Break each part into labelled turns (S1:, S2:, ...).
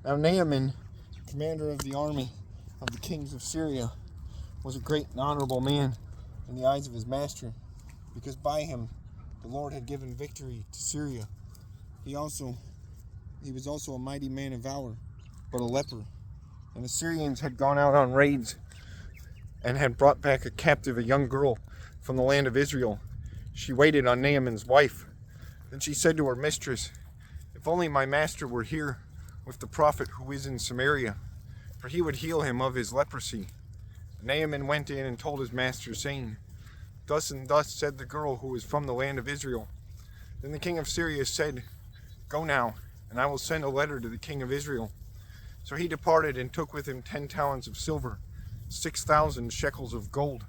S1: Now Naaman, commander of the army of the kings of Syria, was a great and honorable man in the eyes of his master, because by him the Lord had given victory to Syria. He was also a mighty man of valor, but a leper. And the Syrians had gone out on raids and had brought back a captive, a young girl from the land of Israel. She waited on Naaman's wife. Then she said to her mistress, "If only my master were here with the prophet who is in Samaria, for he would heal him of his leprosy." Naaman went in and told his master, saying, "Thus and thus said the girl who is from the land of Israel." Then the king of Syria said, "Go now, and I will send a letter to the king of Israel." So he departed and took with him 10 talents of silver, 6,000 shekels of gold,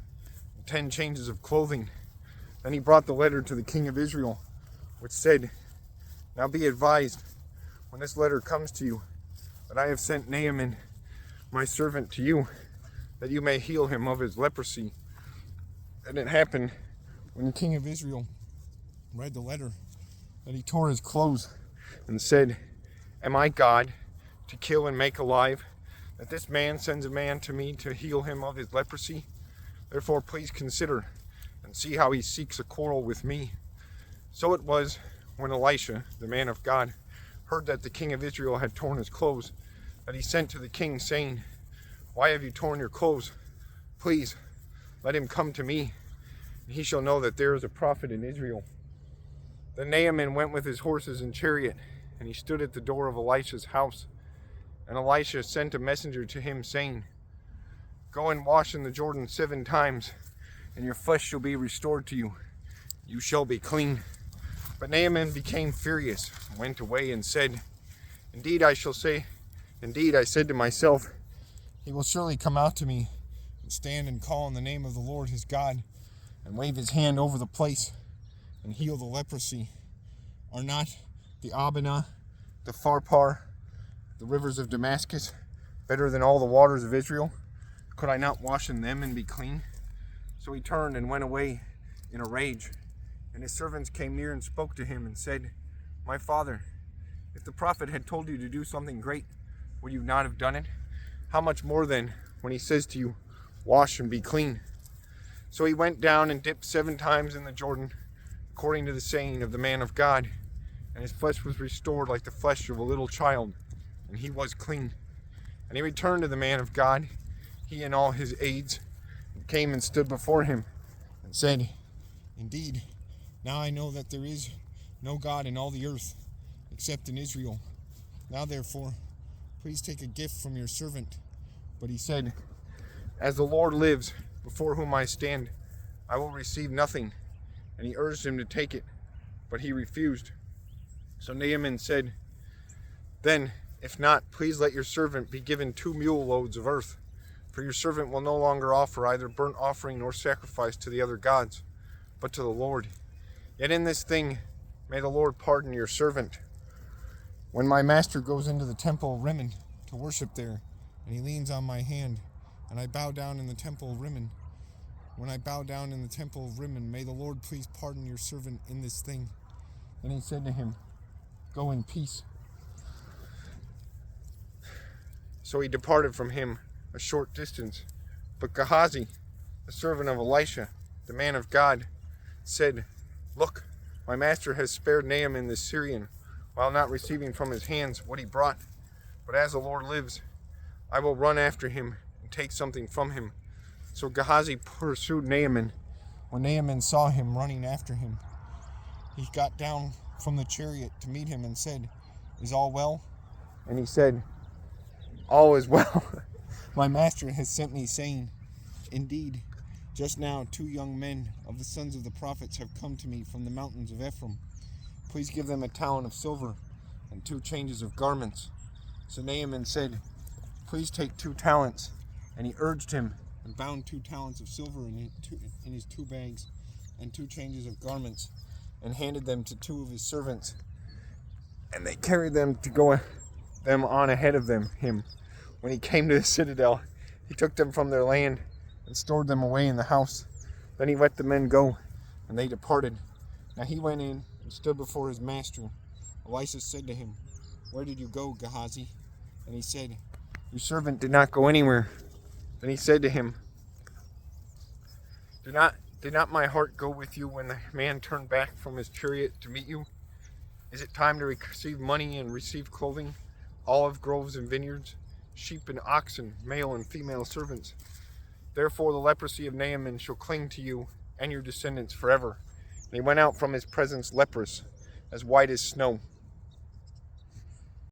S1: and 10 changes of clothing. Then he brought the letter to the king of Israel, which said, "Now be advised, when this letter comes to you, that I have sent Naaman, my servant, to you, that you may heal him of his leprosy." And it happened, when the king of Israel read the letter, that he tore his clothes and said, "Am I God, to kill and make alive, that this man sends a man to me to heal him of his leprosy? Therefore please consider and see how he seeks a quarrel with me." So it was, when Elisha, the man of God, heard that the king of Israel had torn his clothes, that he sent to the king, saying, "Why have you torn your clothes? Please, let him come to me, and he shall know that there is a prophet in Israel." Then Naaman went with his horses and chariot, and he stood at the door of Elisha's house. And Elisha sent a messenger to him, saying, "Go and wash in the Jordan 7 times, and your flesh shall be restored to you. You shall be clean." But Naaman became furious, and went away and said, Indeed, I said to myself, he will surely come out to me, and stand and call on the name of the Lord his God, and wave his hand over the place, and heal the leprosy. Are not the Abana, the Pharpar, the rivers of Damascus, better than all the waters of Israel? Could I not wash in them and be clean? So he turned and went away in a rage. And his servants came near and spoke to him and said, "My father, if the prophet had told you to do something great, would you not have done it? How much more then, when he says to you, 'Wash and be clean'?" So he went down and dipped 7 times in the Jordan, according to the saying of the man of God, and his flesh was restored like the flesh of a little child, and he was clean. And he returned to the man of God, he and all his aides, and came and stood before him, and said, "Indeed, now I know that there is no God in all the earth, except in Israel. Now therefore, please take a gift from your servant." But he said, "As the Lord lives, before whom I stand, I will receive nothing." And he urged him to take it, but he refused. So Naaman said, "Then, if not, please let your servant be given 2 mule loads of earth, for your servant will no longer offer either burnt offering nor sacrifice to the other gods, but to the Lord. Yet in this thing may the Lord pardon your servant. When my master goes into the temple of Rimmon to worship there, and he leans on my hand, and I bow down in the temple of Rimmon, when I bow down in the temple of Rimmon, may the Lord please pardon your servant in this thing." Then he said to him, "Go in peace." So he departed from him a short distance. But Gehazi, the servant of Elisha, the man of God, said, "Look, my master has spared Naaman the Syrian, while not receiving from his hands what he brought. But as the Lord lives, I will run after him and take something from him." So Gehazi pursued Naaman. When Naaman saw him running after him, he got down from the chariot to meet him and said, "Is all well?" And he said, "All is well. My master has sent me, saying, Indeed, just now 2 young men of the sons of the prophets have come to me from the mountains of Ephraim. Please give them a talent of silver and 2 changes of garments." So Naaman said, "Please take 2 talents. And he urged him, and bound 2 talents of silver in his 2 bags, and 2 changes of garments, and handed them to 2 of his servants. And they carried them to go them on ahead of him. When he came to the citadel, he took them from their land and stored them away in the house. Then he let the men go, and they departed. Now he went in and stood before his master. Elisha said to him, "Where did you go, Gehazi?" And he said, your servant did not go anywhere. Then he said to him, Did not my heart go with you when the man turned back from his chariot to meet you? Is it time to receive money and receive clothing, olive groves and vineyards, sheep and oxen, male and female servants? Therefore the leprosy of Naaman shall cling to you and your descendants forever. And he went out from his presence leprous, as white as snow.